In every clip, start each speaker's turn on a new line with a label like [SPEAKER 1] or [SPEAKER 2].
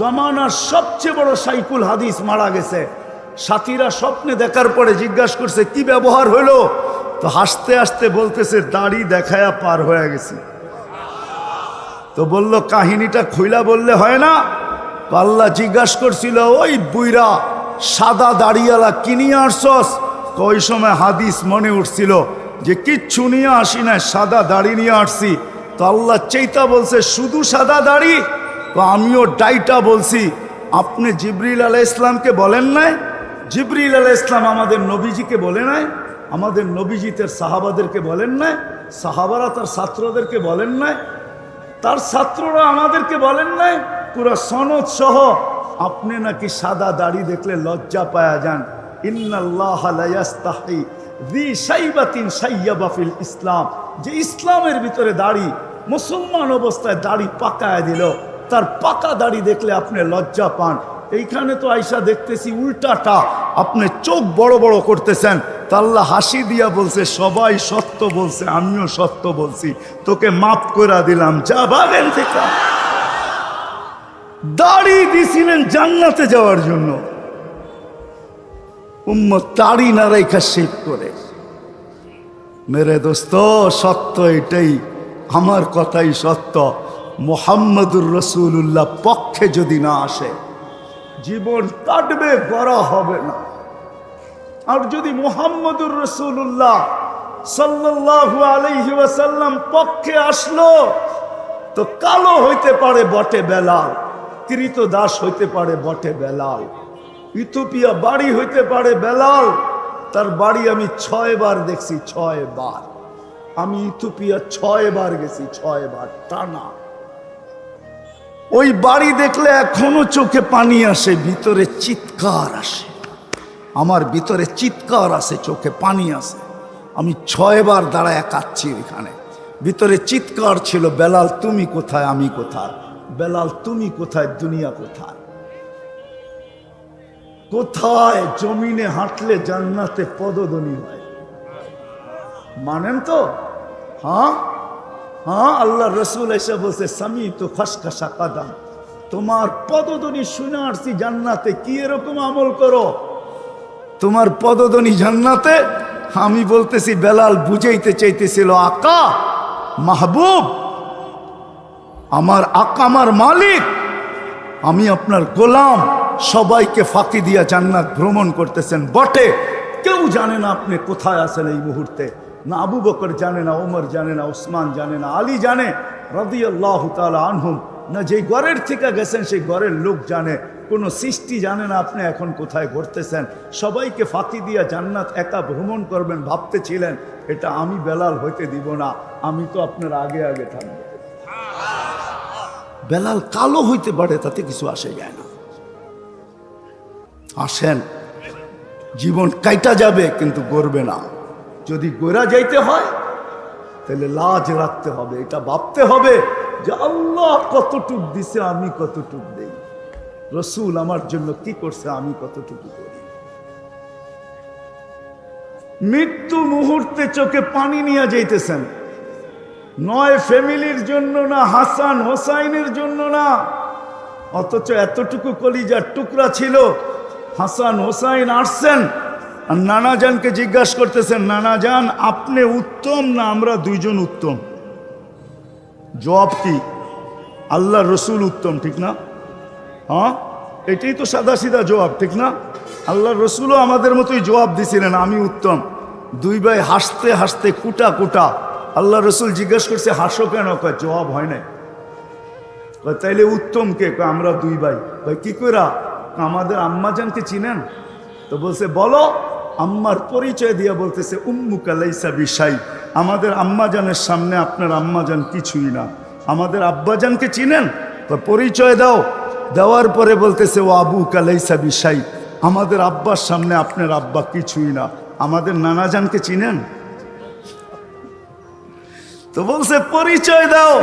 [SPEAKER 1] জমানার সবচেয়ে বড় সাইকুল হাদিস মারা গেছে। সাথীরা স্বপ্নে দেখার পরে জিজ্ঞাসা করছে কি ব্যবহার হলো, তো হাসতে হাসতে বলতেছে দাড়ি দেখায়া পার হয়ে গেছে। তো বলল কাহিনীটা খুইলা বললে হয় না? তো আল্লাহ জিজ্ঞাসা করছিল ওই বুইরা সাদা দাড়িওয়ালা কিনিয়ে আসছস? ওই সময় হাদিস মনে উঠছিল যে কিচ্ছু নিয়ে আসি না, সাদা দাড়ি নিয়ে আসছি। তো আল্লাহ চেইতা বলছে শুধু সাদা দাড়ি? তো আমিও ডাইটা বলছি আপনি জিবরিল আলাইহিস ইসলামকে বলেন নাই? জিবরিল আলাইহিস ইসলাম আমাদের নবীজিকে বলে নাই? আমাদের নবীজি তার সাহাবাদেরকে বলেন নাই? সাহাবারা তার ছাত্রদেরকে বলেন নাই? তার ছাত্ররা আমাদেরকে বলেন নাই? পুরো সনদ সহ আপনি নাকি সাদা দাড়ি দেখলে লজ্জা পায়া যান। ইন্নাল্লাহা লা ইয়াস্তাহি যী শাইবাতিন শাইয়াবা ফিল ইসলাম, যে ইসলামের ভিতরে দাড়ি, মুসলমান অবস্থায় দাড়ি পাকায় দিল, তার পাকা দাড়ি দেখলে আপনি লজ্জা পান। এইখানে তো আয়সা দেখতেছি উল্টাটা, আপনি চোখ বড় বড় করতেছেন। তা আল্লাহ হাসি দিয়া বলছে সবাই সত্য বলছে, আমিও সত্য বলছি, তোকে মাফ করে দিলাম, যা ভাগেন থেকে। দাড়ি দিছিলেন জান্নাতে যাওয়ার জন্য, উম্মত দাড়ি না রেখা শেখ করে। মেরে দোস্ত সত্য এটাই, আমার কথাই সত্য। মুহাম্মদুর রাসূলুল্লাহ পক্ষে যদি না আসে জীবন কাটবে, বড় হবে না। আর যদি মুহাম্মদুর রাসূলুল্লাহ সাল্লাল্লাহু আলাইহি ওয়াসাল্লাম পক্ষে আসলো, তো কালো হইতে পারে বটে বেলাল, কৃতদাস হইতে পারে বটে বেলাল, ইথিওপিয়া বাড়ি হইতে পারে বেলাল, তার বাড়ি আমি 6 বার দেখছি, 6 বার। আমি ইথিওপিয়া 6 বার গেছি, 6 বার টানা। ওই বাড়ি দেখলে এখনো চোখে পানি আসে, ভিতরে চিৎকার আসে, আমার ভিতরে চিৎকার আসে, চোখে পানি আসে। আমি 6 বার দাঁড়ায় কাঁদছি এখানে, ভিতরে চিৎকার ছিল বেলাল তুমি কোথায়, আমি কোথায়, বেলাল তুমি কোথায়, দুনিয়া কোথায়। কোথায় জমিনে হাঁটলে জান্নাতে পদধ্বনি হয়, মানেন তো? হ্যাঁ হ্যাঁ, আল্লাহ রসুল এসে বলছে সামি তো খসখসা কাদাম, তোমার পদধ্বনি শুনে আসছি জান্নাতে, কি এরকম আমল করো তোমার পদধ্বনি জান্নাতে? আমি বলতেছি বেলাল বুঝাইতে চাইতেছিল আকা মাহবুব, আমার আকা আমার মালিক, আমি আপনার গোলাম, সবাইকে ফাঁকি দিয়া জান্নাত ভ্রমণ করতেছেন বটে, কেউ জানে না আপনি কোথায় আছেন এই মুহূর্তে। না আবু বকর জানে, না ওমর জানে, না ওসমান জানে, না আলী জানে রাদিয়াল্লাহু তাআলা আনহুম, না যেই ঘরের থেকে গেছেন সেই ঘরের লোক জানে, কোনো সৃষ্টি জানে না আপনি এখন কোথায় ঘুরতেছেন। সবাইকে ফাঁকি দিয়া জান্নাত একা ভ্রমণ করবেন ভাবতেছিলেন, এটা আমি বেলাল হইতে দিব না, আমি তো আপনার আগে আগে থাকবো। বেলাল কালো হইতে পারে, তাতে কিছু আসে যায় না। আসেন, জীবন কাইটা যাবে কিন্তু গড়বে না। যদি গোরা যাইতে হয় তাহলে লাজ রাখতে হবে, এটা ভাবতে হবে যে আল্লাহ কতটুক দিছে, আমি কতটুক দেই, রসুল আমার জন্য কি করছে, আমি কতটুকু করি। মৃত্যু মুহূর্তে চোখে পানি নিয়ে যাইতেছেন, নয় ফ্যামিলির জন্য না, হাসান হোসাইনের জন্য না, অথচ এতটুকু কলিজার টুকরা ছিল। হাসান হোসাইন আসছেন আর নানাজানকে জিজ্ঞাসা করতেছেন, নানাজান আপনি উত্তম না আমরা দুইজন উত্তম? জবাব কি? আল্লাহ রসুল উত্তম, ঠিক না? হ্যাঁ, এটাই তো সাদা সিধা জবাব, ঠিক না? আল্লাহ রসুলও আমাদের মতোই জবাব দিছিলেন আমি উত্তম। দুই ভাই হাসতে হাসতে কুটা কুটা। আল্লাহ রসুল জিজ্ঞাসা করছে হাসো কেন? কয় জবাব হয় নাই। তাইলে উত্তম কে? আমরা দুই ভাই। ভাই কি কইরা? আমাদের আম্মাজানকে চিনেন? তো বলছে বলো। আম্মার পরিচয় দিয়ে বলতেছে উম্মুকা লাইসা বিশাই, আমাদের আম্মাজানের সামনে আপনার আম্মাজান কিছুই না। আমাদের আব্বাজানকে চিনেন? তো পরিচয় দাও। দেওয়ার পরে বলতেছে ও আবুকা লাইসা বিশাই, আমাদের আব্বার সামনে আপনার আব্বা কিছুই না। আমাদের নানাজানকে চিনেন? তো বলছে পরিচয় দাও।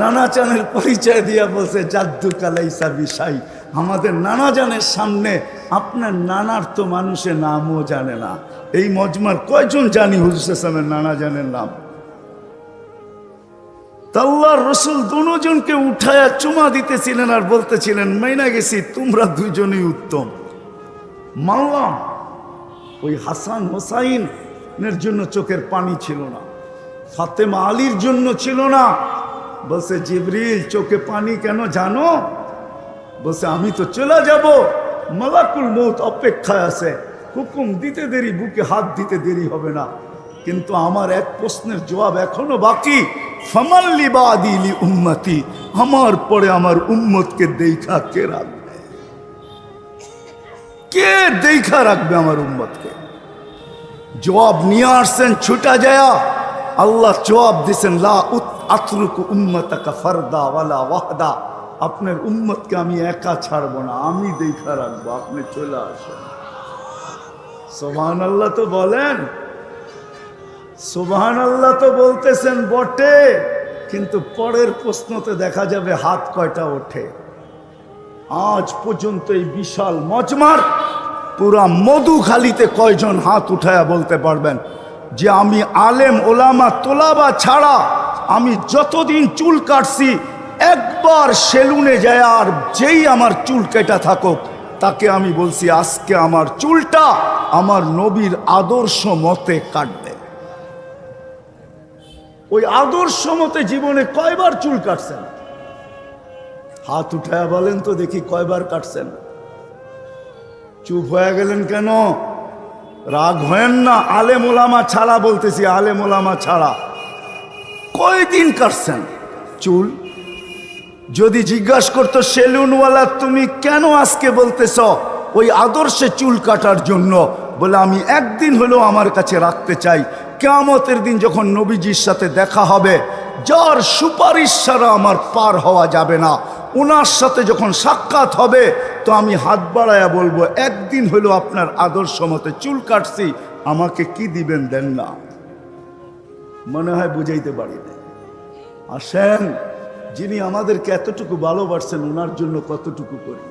[SPEAKER 1] নানাজানের পরিচয় দিয়া বলছে জাদ্দুকা লাইসা বিশাই, আমাদের নানাজানের সামনে আপনার নানার তো মানুষের নামও জানে না। এই মজমার কয়জন জানি হুজুর সাহেবের নানাজানের নাম? আল্লাহ আল্লাহর রসুল দুজনকে উঠায়া চুমা দিতেছিলেন আর বলতেছিলেন, মাইনা গেছি তোমরা দুজনই উত্তম। মানলাম ওই হাসান হোসাইনের জন্য চোখের পানি ছিল না, ফাতেমা আলীর জন্য ছিল না। বলছে, জিবরিল চোখে পানি কেন জানো? বলছে, আমি তো চলে যাব, মালাকুল মউত অপেক্ষায় আছে, হুকুম দিতে দেরি, বুকে হাত দিতে দেরি হবে না। কিন্তু আমার এক প্রশ্নের জবাব এখনো বাকি, ফামাল্লি বাদিলি উম্মতি, আমার পরে আমার উম্মতকে দেখা কে রাখবে? কে দেখা রাখবে আমার উম্মতকে? জবাব নিয়ে আসছেন ছুটা যায়া। আল্লাহ জবাব দিছেন, লা আতরুকু উম্মতাকা ফারদা ওয়ালা ওয়াহদা, আপনার উম্মতকে আমি একা ছাড়বো না, আমি দেখা রাখবো, আপনি চলে আসেন। সুবহানাল্লাহ তো বলেন, সুবহানাল্লাহ তো বলতেছেন বটে, কিন্তু পরের প্রশ্নতে দেখা যাবে হাত কয়টা ওঠে। আজ পর্যন্ত এই বিশাল মজমার পুরা মধুখালীতে কয়জন হাত উঠায়া বলতে পারবেন যে আমি আলেম ওলামা তোলাবা ছাড়া আমি যতদিন চুল কাটছি একবার সেলুনে যায় আর যেই আমার চুল কেটা থাকুক তাকে আমি বলছি আজকে আমার চুলটা আমার নবীর আদর্শ মতে কাটবে? ওই আদর্শ মতে জীবনে কয়বার চুল কাটছেন? হাত উঠায়া বলেন তো দেখি, কয়বার কাটছেন? চুপ হয়ে গেলেন কেন? রাগ হয়েন না, আলেম ওলামা ছাড়া বলতেছি, আলেম ওলামা ছাড়া কয়দিন কাটছেন চুল? যদি জিজ্ঞাসা করতো সেলুনওয়ালা তুমি কেন আজকে বলতেছ ওই আদর্শে চুল কাটার জন্য, বলে আমি একদিন হলেও আমার কাছে রাখতে চাই, কিয়ামতের দিন যখন নবীজির সাথে দেখা হবে, যার সুপারিশ ছাড়া আমার পার হওয়া যাবে না, ওনার সাথে যখন সাক্ষাৎ হবে তো আমি হাত বাড়ায়া বলবো, একদিন হলো আপনার আদর্শ মতে চুল কাটছি, আমাকে কি দিবেন দেন না? মনে হয় বুঝাইতে পারি না। আসেন, যিনি আমাদেরকে এতটুকু ভালোবাসছেন ওনার জন্য কতটুকু করি,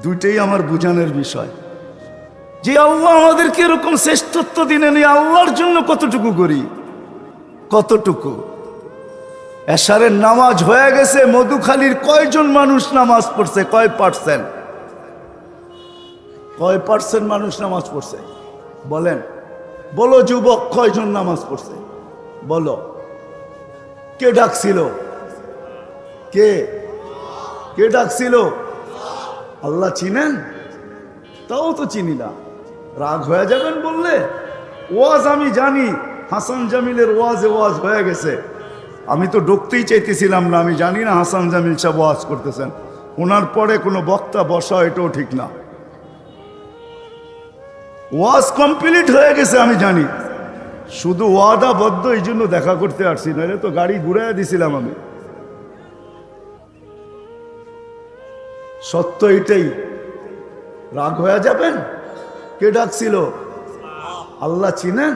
[SPEAKER 1] দুইটাই আমার বুঝানোর বিষয়। যে আল্লাহ আমাদেরকে এরকম শ্রেষ্ঠত্ব দিলেন, এই আল্লাহর জন্য কতটুকু করি, কতটুকু? এশারের নামাজ হয়ে গেছে, মধুখালীর কয়জন মানুষ নামাজ পড়ছে? কয় পার্সেন্ট? কয় পার্সেন্ট মানুষ নামাজ পড়ছে বলেন? বলো যুবক, কয়জন নামাজ পড়ছে বলো? কে ডাকছিল? কে কে ডাকছিল? আল্লাহ চিনেন? তাও তো চিনি না, রাগ হয়ে যাবেন বললে? ওয়াজ আমি জানি, হাসান জামিলের ওয়াজ হয়ে গেছে, আমি তো ঢুকতেই চাইতেছিলাম না, আমি জানি না হাসান জামিল সাহেব ওয়াজ করতেছেন, ওনার পরে কোনো বক্তা বসা এটাও ঠিক না। ওয়াজ কমপ্লিট হয়ে গেছে আমি জানি, শুধু ওয়াদাবদ্ধ এই জন্য দেখা করতে আসছি, নাহলে তো গাড়ি ঘুরাইয়া দিছিলাম আমি। সত্য এটাই। রাগ হয়ে যাবেন? কে ডাকছিল? আল্লাহ চিনেন?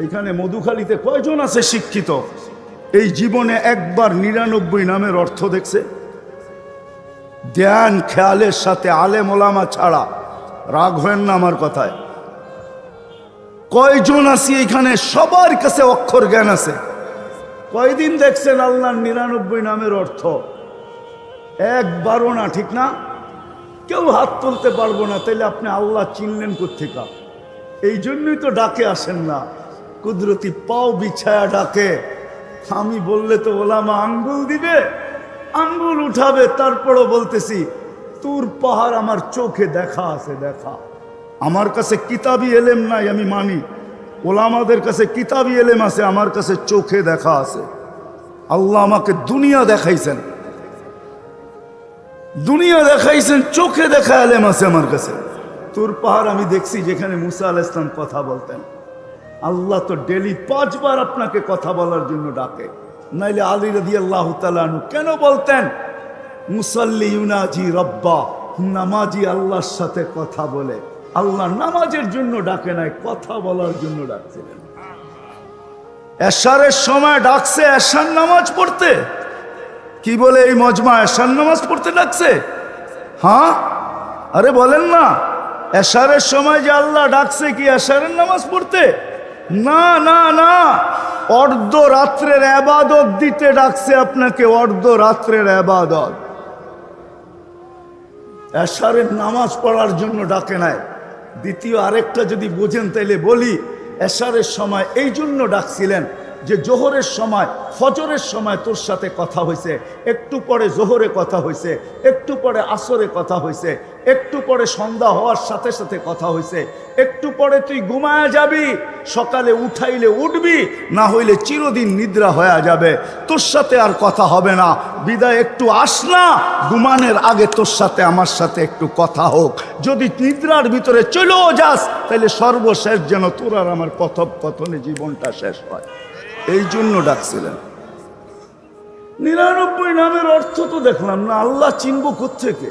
[SPEAKER 1] এখানে মধুখালীতে কয়জন আছে শিক্ষিত এই জীবনে একবার 99 নামের অর্থ দেখছে? ধ্যান খেয়ালের সাথে, আলেম ওলামা ছাড়া। রাগ হয়েন না আমার কথায়। কয়জন আছি এখানে সবার কাছে অক্ষর জ্ঞান আছে? কয়দিন দেখছেন আল্লাহর 99 নামের অর্থ? একবারও না, ঠিক না? কেউ হাত তুলতে পারবো না, তাইলে আপনি আল্লাহ চিনলেন কোত্থেকে? এই জন্যই তো ডাকে আসেন না, কুদরতি পাও বিছায়া ডাকে। আমি বললে তো ওলামা আঙ্গুল দিবে, আঙ্গুল উঠাবে, তারপরও বলতেছি তোর পাহাড় আমার চোখে দেখা আছে, দেখা। আমার কাছে কিতাবি এলেম নাই, আমি মানি। ওলামাদের কাছে কিতাবি এলেম আছে, আমার কাছে চোখে দেখা আছে। আল্লাহ আমাকে দুনিয়া দেখাইছেন, দুনিয়া দেখাইছেন, চোখে দেখা এলেম আছে আমার কাছে। তোর পাহাড় আমি দেখছি যেখানে মুসা আলাইহিস সালাম কথা বলতেন। আল্লাহ তো ডেলি 5 বার আপনাকে কথা বলার জন্য ডাকে, নাইলে আলী রাদিয়াল্লাহু তাআলা আনহু কেন বলতেন মুসাল্লি ইউনাজি রব্বা, নামাজি আল্লাহর সাথে কথা বলে? আল্লাহ নামাজের জন্য ডাকে নাই, কথা বলার জন্য ডাকছিলেন। এশারের সময় ডাকছে এশার নামাজ পড়তে। কি বলে এই মজমা এশার নামাজ পড়তে ডাকছে? হ্যাঁ, আরে বলেন না, এশারের সময় যে আল্লাহ ডাকছে কি এশারের নামাজ পড়তে? না না না, অর্ধরাত্রের ইবাদত দিতে ডাকছে আপনাকে, অর্ধরাত্রের ইবাদত। এশারের নামাজ পড়ার জন্য ডাকে নাই। দ্বিতীয় আরেকটা যদি বোঝেন তাইলে বলি, এশারের সময় এই জন্য ডাকছিলেন যে জোহরের সময়, ফজরের সময় তোর সাথে কথা হয়েছে, একটু পরে জোহরে কথা হয়েছে, একটু পরে আসরে কথা হয়েছে, একটু পরে সন্ধ্যা হওয়ার সাথে সাথে কথা হয়েছে, একটু পরে তুই ঘুমায় যাবি, সকালে উঠাইলে উঠবি, না হইলে চিরদিন নিদ্রা হয়ে যাবে, তোর সাথে আর কথা হবে না। বিদায় একটু আস না, ঘুমানোর আগে তোর সাথে আমার সাথে একটু কথা হোক। যদি নিদ্রার ভিতরে চলেও যাস তাহলে সর্বশেষ যেন তোর আর আমার কথোপকথনে জীবনটা শেষ হয়। এই জন্য ডাকছিলেন। 99 নামের অর্থ তো দেখলাম না, আল্লাহ চিনব কোত্থেকে?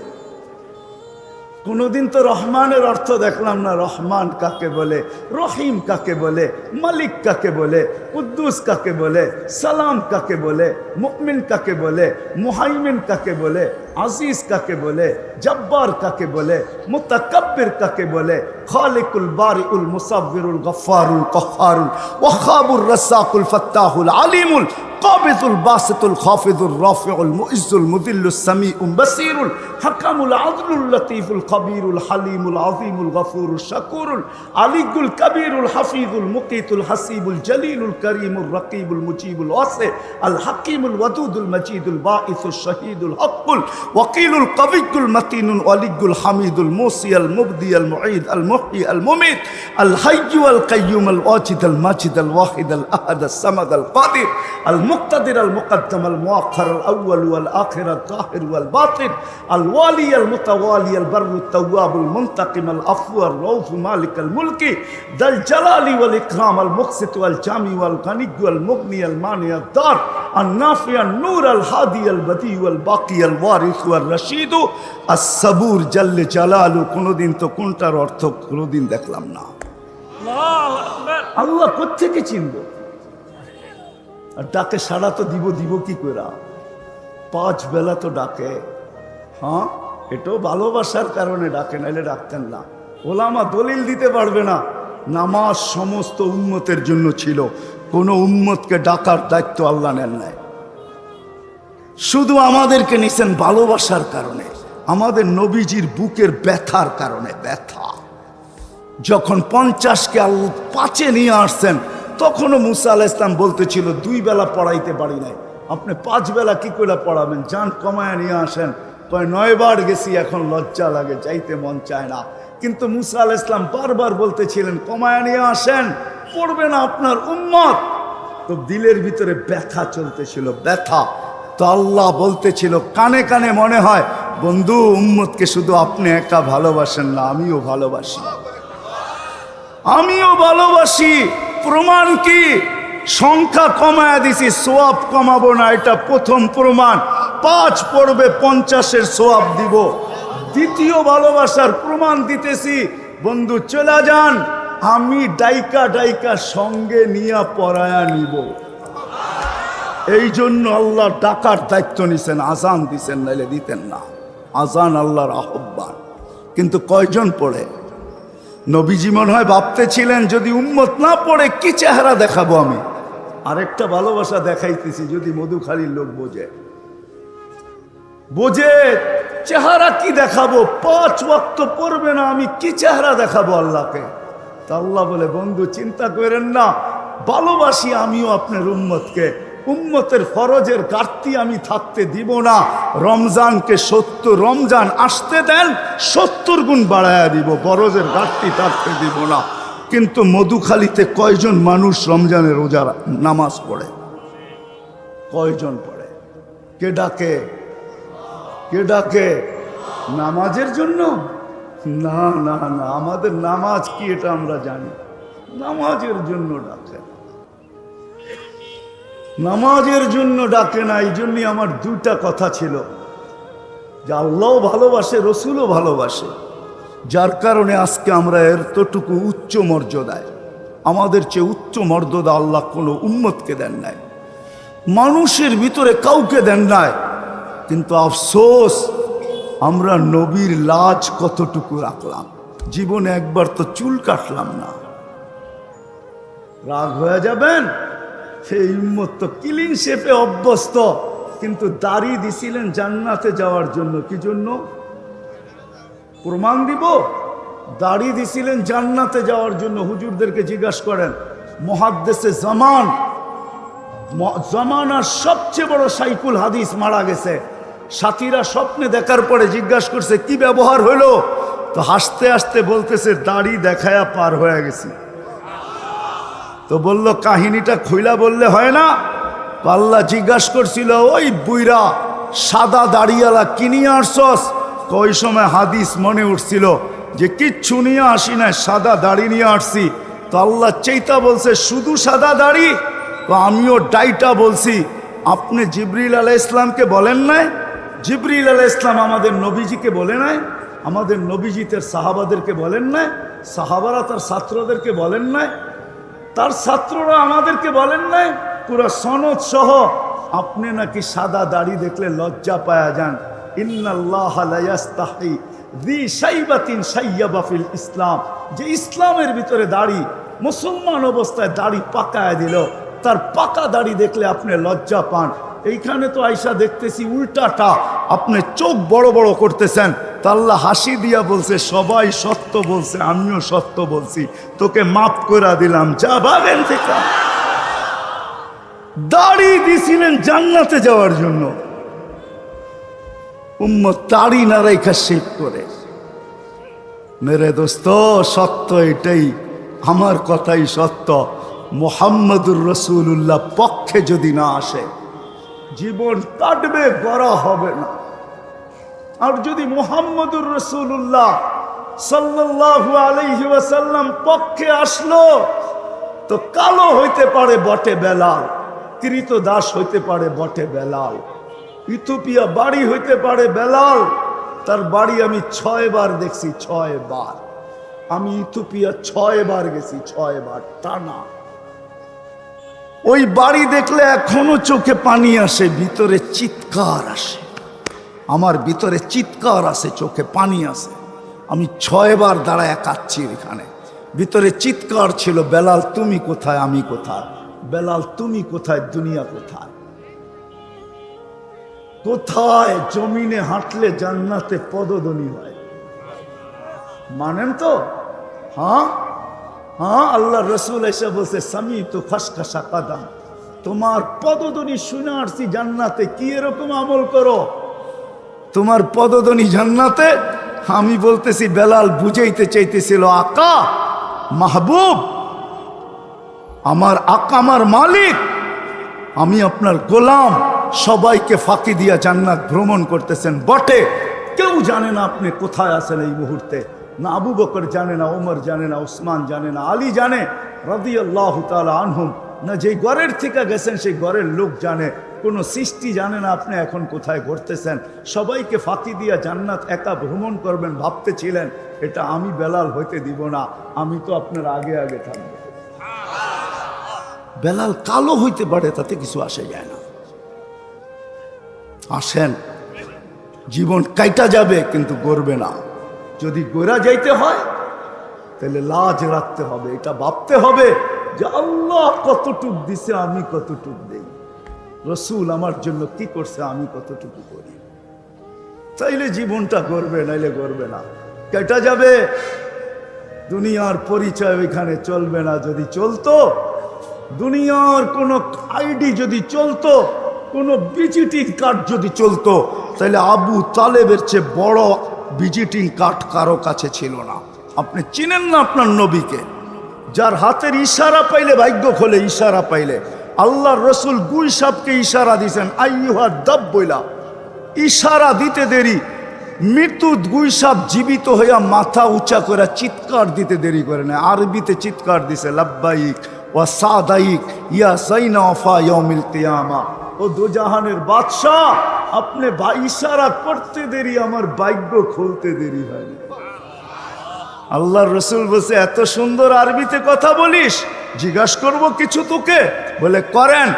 [SPEAKER 1] কোনদিন তো রহমানের অর্থ দেখলাম না। রহমান কাকে বলে, রহিম কাকে বলে, মালিক কাকে বলে, কুদ্দুস কাকে বলে, সালাম কাকে বলে, মুমিন কাকে বলে, মুহাইমিন কাকে বলে, আজিজ কাকে বলে, জব্বার কাকে বলে, মুতাকাব্বির কাকে বলে, খালিকুল বারিউল মুসাব্বিরুল গফফারুল কহ্হারুল ওয়াহাবুর রাসাকুল ফাত্তাহুল আলিমুল কাবিদুল বাসিতুল খাফিদুর রাফিউল মুইজ্জুল মুযিল্লুস সামিউল বাসীরুল হাকামুল আদলুল লতীফুল খবীরুল হালিমুল আযীমুল গফুরুল শাকুরুল আলিয়ুল কবীরুল হাফিজুল মুকিতুল হাসিবুল জলিলুল করিমুর রকিবুল মুজিবুল ওয়াসি আল হাকিমুল ওয়াদুদুল মজিদুল বাঈসুল শহীদুল হকুল ওয়াকিলুল কবিয়ুল মতিনুল ওয়ালিয়ুল হামিদুল মুসিয়াল মুবদিয়াল মুঈদ আল মুহয়ি আল মুমিত আল হাইয়্যু আল কাইয়্যুম আল ওয়াজিদ আল মাজিদ আল ওয়াহিদ আল আহাদ আস সামাদ আল কাদির আল মুক্তাদির আল মুকদ্দম আল মুআখ্খার আল আউয়াল ওয়াল আখির আল যাহির ওয়াল বাতিন আল ওয়ালি আল মুতাওয়ালি আল বাররু التواب المنتقم العفو الرؤوف مالك الملك ذا الجلال والإكرام المقسط والجامع والغني والمغني المانع الضار النافع النور الهادي البديع والباقي الوارث والرشيد الصبور جل جلاله। কোনদিন তো কোনটার অর্থ কোনদিন দেখলাম না। আল্লাহ কোত্থেকে চিনব? আর ডাকে সাড়া তো দিব কি করে? 5 বেলা তো ডাকে। হ্যাঁ, এটাও ভালোবাসার কারণে ডাকে, নাইলে ডাকতেন না। ওলামা দলিল দিতে পারবে না। নামাজ সমস্ত উম্মতের জন্য ছিল, কোনো উম্মতকে ডাকার দায়িত্ব আল্লাহ নেন নাই, শুধু আমাদেরকে নিছেন ভালোবাসার কারণে, আমাদের নবীজির বুকের ব্যথার কারণে। ব্যথা যখন 50কে আল্লাহ 5-এ নিয়ে আসছেন, তখনও মুসা আলাইহিস সালাম বলতেছিল 2 বেলা পড়াইতে পারি নাই, আপনি 5 বেলা কি করে পড়াবেন? যান কমায় নিয়ে আসেন। 9 বার গেছি, এখন লজ্জা লাগে, যাইতে মন চায় না। কিন্তু মুসা আলাইহিস সালাম বারবার বলতেছিলেন কমায় নিয়ে আসেন, পড়বে না আপনার উম্মত। তো দিলের ভিতরে ব্যথা চলতেছিল, ব্যথা। তো আল্লাহ বলতেছিল কানে কানে, মনে হয় বন্ধু উম্মতকে শুধু আপনি একা ভালোবাসেন না, আমিও ভালোবাসি, আমিও ভালোবাসি। প্রমাণ কি? সংখ্যা কমায় দিছি, সোয়াব কমাবো না, এটা প্রথম প্রমাণ। 5 পড়বে 50-এর সোয়াব দিব। দ্বিতীয় ভালোবাসার প্রমাণ দিতেছি, বন্ধু চলে যান, আমি ডাইকা ডাইকা সঙ্গে নিয়ে পড়ায়া নিব। এই জন্য আল্লাহ ডাকার দায়িত্ব নিছেন, আজান দিছেন, নাইলে দিতেন না। আজান আল্লাহর আহ্বান। কিন্তু কয়জন পড়ে? নবীজি মনে হয় ভাবতেছিলেন যদি উম্মত না পড়ে কি চেহারা দেখাবো আমি। আরেকটা ভালোবাসা দেখাইতেছি, যদি মধুখালীর লোক বোঝে চেহারা কি দেখাবো। 5 ওয়াক্ত পড়বে না, আমি কি চেহারা দেখাবো আল্লাহকে? তা আল্লাহ বলে বন্ধু চিন্তা করেন না, ভালোবাসি আমিও আপনার উম্মতকে। উম্মতের ফরজের ঘাটতি আমি থাকতে দিব না। রমজানকে 70, রমজান আসতে দেন, 70 গুণ বাড়ায়া দিব, ফরজের ঘাটতি থাকতে দিব না। কিন্তু মধুখালীতে কয়জন মানুষ রমজানের রোজা নামাজ পড়ে? কয়জন পড়ে? কে ডাকে? কে ডাকে? নামাজের জন্য? না না না, আমাদের নামাজ কি এটা আমরা জানি। নামাজের জন্য ডাকে, নামাজের জন্য ডাকে না। এই জন্যই আমার 2টা কথা ছিল, যে আল্লাহও ভালোবাসে, রসুলও ভালোবাসে, যার কারণে আজকে আমরা এতটুকু উচ্চ মর্যাদায়। আমাদের চেয়ে উচ্চ মর্যাদা আল্লাহ কোনো উম্মতকে দেন নাই, মানুষের ভিতরে কাউকে দেন নাই। কিন্তু আফসোস, আমরা নবীর লাজ কতটুকু রাখলাম। জীবনে একবার তো চুল কাটলাম না। রাগ হয়ে যাবেন? সেই উম্মত তো ক্লিন শেপে অভ্যস্ত, কিন্তু দাড়ি দিছিলেন জান্নাতে যাওয়ার জন্য। কি জন্য? প্রমাণ দিব। দাড়ি দিছিলেন জান্নাতে যাওয়ার জন্য। হুজুরদেরকে জিজ্ঞাসা করেন, মুহাদ্দিসে জামানার সবচেয়ে বড় সাইকুল হাদিস মারা গেছে। সাথীরা স্বপ্নে দেখার পরে জিজ্ঞাসা করছে কি ব্যবহার হলো, তো হাসতে হাসতে বলতেছে দাড়ি দেখায়া পার হয়ে গেছি। তো বলল কাহিনীটা খুইলা বললে হয় না? আল্লাহ জিজ্ঞাসা করছিল, ওই বুইরা সাদা দাড়িওয়ালা কিনিয়ে আসছস? ওই সময় হাদিস মনে উঠছিল যে কিচ্ছু নিয়ে আসি না, সাদা দাড়ি নিয়ে আসছি। তো আল্লাহ চেইতা বলছে শুধু সাদা দাড়ি? তো আমিও ডাইটা বলছি, আপনি জিবরিল আলাইহিস ইসলামকে বলেন নাই? জিবরিল আলাইহিস ইসলাম আমাদের নবীজিকে বলে নাই? আমাদের নবীজি তার সাহাবাদেরকে বলেন নাই? সাহাবারা তার ছাত্রদেরকে বলেন নাই? তার ছাত্ররা আমাদেরকে বলেন নাই? পুরো সনদ সহ আপনি নাকি সাদা দাড়ি দেখলে লজ্জা পায়া যান। ইন্নাল্লাহ লা ইয়াস্তাহি যী শাইবাতিন শাইয়াবা ফিল ইসলাম, যে ইসলামের ভিতরে দাড়ি, মুসলমান অবস্থায় দাড়ি পাকায় দিল, তার পাকা দাড়ি দেখলে আপনি লজ্জা পান। এইখানে তো আয়সা দেখতেছি উল্টাটা, আপনি চোখ বড় বড় করতেছেন। তা আল্লাহ হাসি দিয়া বলছে সবাই সত্য বলছে, আমিও সত্য বলছি, তোকে মাফ করে দিলাম, যা ভাবেন থেকে। দাড়ি দিছিলেন জান্নাতে যাওয়ার জন্য, উম্মত দাড়ি না রেখা শেভ করে। মেরে দোস্ত সত্য এটাই, আমার কথাই সত্য। মুহাম্মদুর রাসূলুল্লাহ পক্ষে যদি না আসে জীবন কাটবে, গড়া হবে না। আর যদি মুহাম্মদুর রাসূলুল্লাহ সাল্লাল্লাহু আলাইহি ওয়াসাল্লাম পক্ষে আসলো, তো কালো হইতে পারে বটে বেলাল, কৃতদাস হইতে পারে বটে বেলাল, ইথিওপিয়া বাড়ি হইতে পারে বেলাল। তার বাড়ি আমি 6 বার দেখছি, 6 বার। আমি ইথিওপিয়া 6 বার গেছি, 6 বার টানা। ওই বাড়ি দেখলে এখনো চোখে পানি আসে, ভিতরে চিৎকার আসে। আমার ভিতরে চিৎকার আসে, চোখে পানি আসে। আমি 6 বার দাঁড়ায় কাঁদছি এখানে। ভিতরে চিৎকার ছিল, বেলাল তুমি কোথায়, আমি কোথায়? বেলাল তুমি কোথায়, দুনিয়া কোথায়? কোথায়? জমিনে হাঁটলে জান্নাতে পদধ্বনি হয়, মানেন তো? হ্যাঁ হ্যাঁ, আল্লাহ রসুল এসে বলছে সামি তো খসখসা কাদাম, তোমার পদধ্বনি শুনে আসছি জান্নাতে, কি এরকম আমল করো তোমার পদধ্বনি জান্নাতে? আমি বলতেছি বেলাল বুঝাইতে চাইতেছিল, আকা মাহবুব, আমার আকা আমার মালিক, আমি আপনার গোলাম, সবাইকে ফাঁকি দিয়া জান্নাত ভ্রমণ করতেছেন বটে, কেউ জানে না আপনি কোথায় আছেন এই মুহূর্তে। না আবু বকর জানে, না ওমর জানে, না উসমান জানে, না আলী জানে রাদিয়াল্লাহু তাআলা আনহুম, না যেই ঘরের থেকে গেছেন সেই ঘরের লোক জানে, কোনো সৃষ্টি জানে না আপনি এখন কোথায় ঘুরতেছেন। সবাইকে ফাঁকি দিয়া জান্নাত একা ভ্রমণ করবেন ভাবতেছিলেন, এটা আমি বেলাল হইতে দিব না, আমি তো আপনার আগে আগে থাকবো। বেলাল কালো হইতে পারে, তাতে কিছু আসে যায় না। আসেন, জীবন কাইটা যাবে কিন্তু গড়বে না। যদি গোরা যাইতে হয় তাহলে লাজ রাখতে হবে, এটা ভাবতে হবে যে আল্লাহ কতটুক দিছে, আমি কতটুক দেই, রসুল আমার জন্য কি করছে, আমি কতটুকু করি। চাইলে জীবনটা গড়বে, নাইলে গড়বে না, কেটা যাবে। দুনিয়ার পরিচয় ওইখানে চলবে না। যদি চলতো, দুনিয়ার কোনো আইডি যদি চলতো, কোনো ভিজিটিং কার্ড যদি চলতো, তাহলে আবু তালেবের চেয়ে বড় ভিজিটিং কার্ড কারো কাছে ছিল না। আপনি চিনেন না আপনার নবীকে, যার হাতের ইশারা পাইলে ভাগ্য খোলে, ইশারা পাইলে। আল্লাহর রসুল গুই সাপকে ইশারা দিয়েছেন, আইয়ুহা দাব বইলা, ইশারা দিতে দেরি, মৃত্যু গুই সাপ জীবিত হইয়া মাথা উঁচা করে চিৎকার দিতে দেরি করে না। আরবিতে চিৎকার দিছে, লাব্বাইক ওয়া সাদাইক ইয়া সাইনা ওয়াফা ইয়াউমিল কিয়ামা। ও দোজাহানের বাদশাহ, আপনি ইশারা করতে দেরি, আমার ভাগ্য খুলতে দেরি হয়নি। আল্লাহর রসুল বলছে, এত সুন্দর আরবিতে কথা বলিস, জিজ্ঞাসা করবো কিছু তোকে? বলে করেন।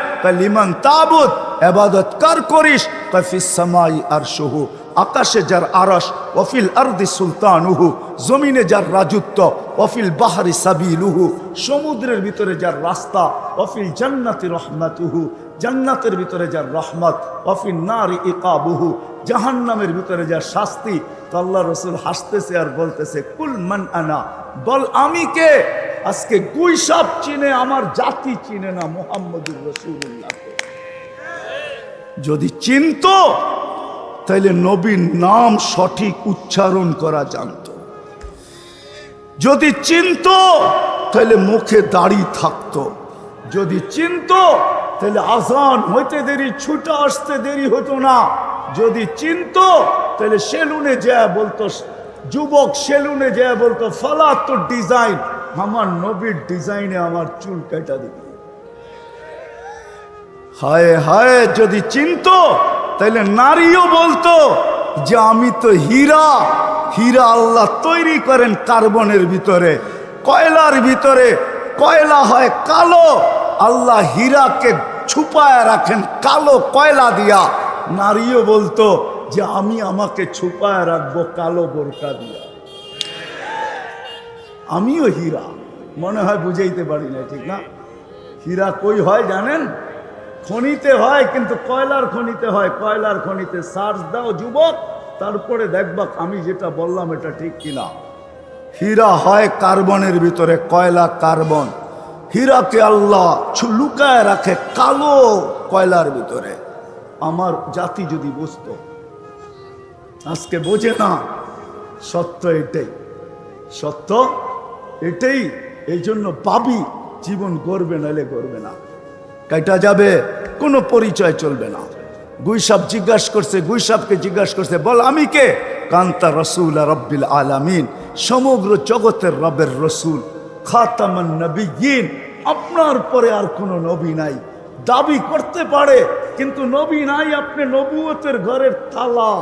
[SPEAKER 1] লিমান তাবুদ, ইবাদত কার করিস? ফিস সামাই আরশুহু, আকাশে যার আরশ, ওয়াফিল আরদি সুলতানুহু, জমিনে যার রাজত্ব, ওয়াফিল বাহরি সাবিলুহু, সমুদ্রের ভিতরে যার রাস্তা, ওয়াফিল জান্নাতি রহমাতুহু, জান্নাতের ভিতরে যার রহমত, ওয়াফিল নারি ইকাবুহু, জাহান্নামের ভিতরে যার শাস্তি। তো আল্লাহ রসুল হাসতেছে আর বলতেছে, কুল মান আনা, বল আমি কে? আজকে গুই সাপ চিনে, আমার জাতি চিনে না মুহাম্মদুর রাসূলুল্লাহকে। যদি চিনতো তাইলে নবীর নাম সঠিক উচ্চারণ করা জানত। যদি চিনতো তাহলে মুখে দাড়ি থাকতো। যদি চিনতো তাহলে আজান হইতে দেরি, ছুটে আসতে দেরি হতো না। যদি চিনতো তাহলে সেলুনে যায় বলতো, যুবক সেলুনে যায় বলতো, ফালা তো ডিজাইন, আমার নবীর ডিজাইনে আমার চুল কাটা দিবে। হায় হায়, যদি চিনতো তাহলে নারীও বলতো যে আমি তো হীরা। হীরা আল্লাহ তৈরি করেন কার্বনের ভিতরে, কয়লার ভিতরে। কয়লা হয় কালো, আল্লাহ হীরাকে ছুপায় রাখেন কালো কয়লা দিয়া। নারীও বলতো যে আমি আমাকে ছুপায় রাখবো কালো বোরকা দিয়া। আমিও হীরা, মনে হয় বুঝাইতে পারি না, ঠিক না? হীরা কই হয় জানেন? খনিতে হয়, কিন্তু কয়লার খনিতে হয়। কয়লার খনিতে সার্চ দাও যুবক, তারপরে দেখবা আমি যেটা বললাম এটা ঠিক কিনা। হীরা হয় কার্বনের ভিতরে, কয়লা কার্বন। হীরাকে আল্লাহ লুকায় রাখে কালো কয়লার ভিতরে। আমার জাতি যদি বুঝতো, আজকে বোঝে না। সত্য এটাই, সত্য এটাই। এই জন্য পাবি, জীবন গড়বে নাহলে গড়বে না, কাটা যাবে, কোনো পরিচয় চলবে না। গুইসাপ জিজ্ঞাসা করছে, গুইসাপকে জিজ্ঞাসা করছে, বল আমি কে? কান্তা রসুল রব্বিল আলামিন, সমগ্র জগতের রবের রসুল, খাতামান নবিয়্যিন, আপনার পরে আর কোনো নবী নাই। দাবি করতে পারে কিন্তু নবী নাই। আপনি নবুয়তের ঘরের তালা,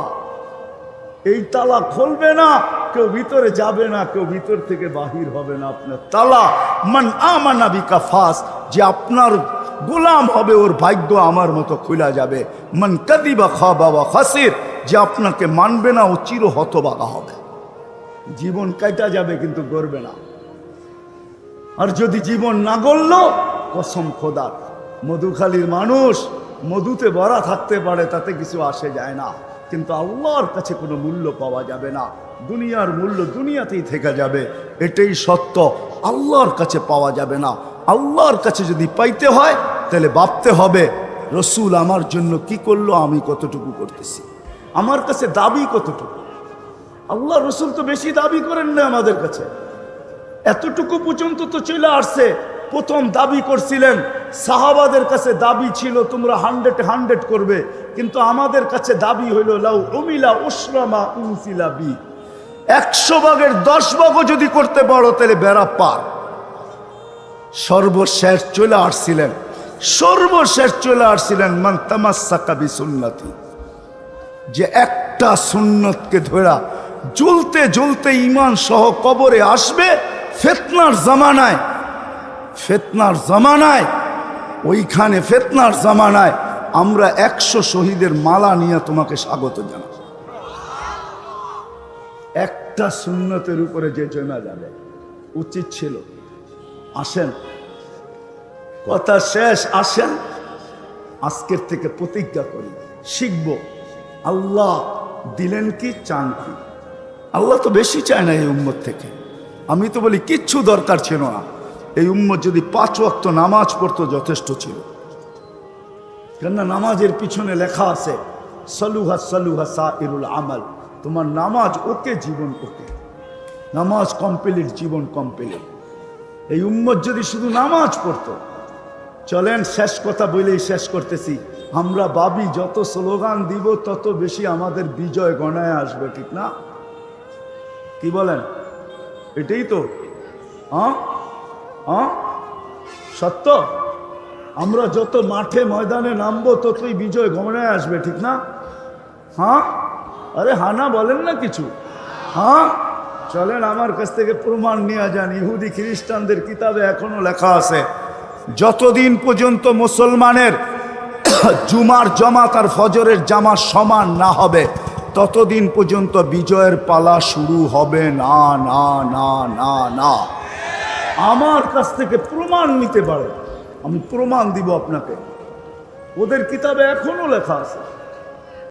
[SPEAKER 1] এই তালা খুলবে না, কেউ ভিতরে যাবে না, কেউ ভিতর থেকে বাহির হবে না। আপনার তালা মান আমানা বিকা ফাস, যে আপনার গোলাম হবে ওর ভাগ্য আমার মতো খুলা যাবে। মান কাদিবা খাবা ওয়া খাসির, যে আপনাকে মানবে না ও চির হতভাগা হবে। জীবন কাটা যাবে কিন্তু গড়বে না। আর যদি জীবন না গড়ল, কসম খোদার, মধুখালীর মানুষ মধুতে ভরা থাকতে পারে, তাতে কিছু আসে যায় না, কিন্তু আল্লাহর কাছে কোনো মূল্য পাওয়া যাবে না। দুনিয়ার মূল্য দুনিয়াতেই থেকে যাবে, এটাই সত্য। আল্লাহর কাছে পাওয়া যাবে না। আল্লাহর কাছে যদি পাইতে হয় তাহলে ভাবতে হবে রসুল আমার জন্য কি করলো, আমি কতটুকু করতেছি, আমার কাছে দাবি কতটুকু। আল্লাহ রসুল তো বেশি দাবি করেন না আমাদের কাছে, এতটুকু পর্যন্ত তো চলে আসছে। প্রথম দাবি করছিলেন, সাহাবাদের কাছে দাবি ছিল তোমরা 100 করবে, কিন্তু আমাদের কাছে দাবি হইল লাউ উমিলা উসরামা উনসিলা বি, 100 ভাগের 10 ভাগও যদি করতে পারো তাহলে বেড়া পার। সর্বশেষ চলে আসছিলেন, সর্বশেষ চলে আসছিলেন মান তামাসসাকা বিসুন্নতি, যে একটা সুন্নতকে ধরা জ্বলতে জ্বলতে ঈমান সহ কবরে আসবে। ফিতনার জামানায়, ফিতনার জামানায়, ওইখানে ফিতনার জামানায় আমরা 100 শহীদের মালা নিয়ে তোমাকে স্বাগত জানাই। একটা সুন্নতের উপরে যে জমা যাবে, উচিত ছিল আসেন, কথা শেষ, আসেন আজকের থেকে প্রতিজ্ঞা করি, শিখব। আল্লাহ দিলেন কি, চান কি? আল্লাহ তো বেশি চায় না এই উম্মত থেকে। আমি তো বলি কিচ্ছু দরকার ছিল না, এই উম্মত যদি 5 ওয়াক্ত নামাজ পড়তো যথেষ্ট ছিল। কেননা নামাজের পিছনে লেখা আছে সালুহা সালুহা সাইরুল আমাল, তোমার নামাজ ওকে, জীবন ওকে। নামাজ কমপ্লিট, জীবন কমপ্লিট। এই উম্মত যদি শুধু নামাজ পড়তো। চলেন শেষ কথা বলেই শেষ করতেছি। আমরা ভাবি যত স্লোগান দিব তত বেশি আমাদের বিজয় গণায় আসবে, ঠিক না? কি বলেন? এটাই তো সত্য। আমরা যত মাঠে ময়দানে নামবো ততই বিজয় গণায় আসবে, ঠিক না? হ্যাঁ, আরে হানা বলেন না কিছু? হ্যাঁ, চলেন আমার কাছ থেকে প্রমাণ নিয়ে যান। ইহুদি খ্রিস্টানদের কিতাবে এখনো লেখা আছে, যতদিন পর্যন্ত মুসলমানের জুমার জামাত আর ফজরের জামা সমান না হবে, ততদিন পর্যন্ত বিজয়ের পালা শুরু হবে না না না না না। আমার কাছ থেকে প্রমাণ নিতে পারে, আমি প্রমাণ দিব আপনাকে। ওদের কিতাবে এখনো লেখা আছে।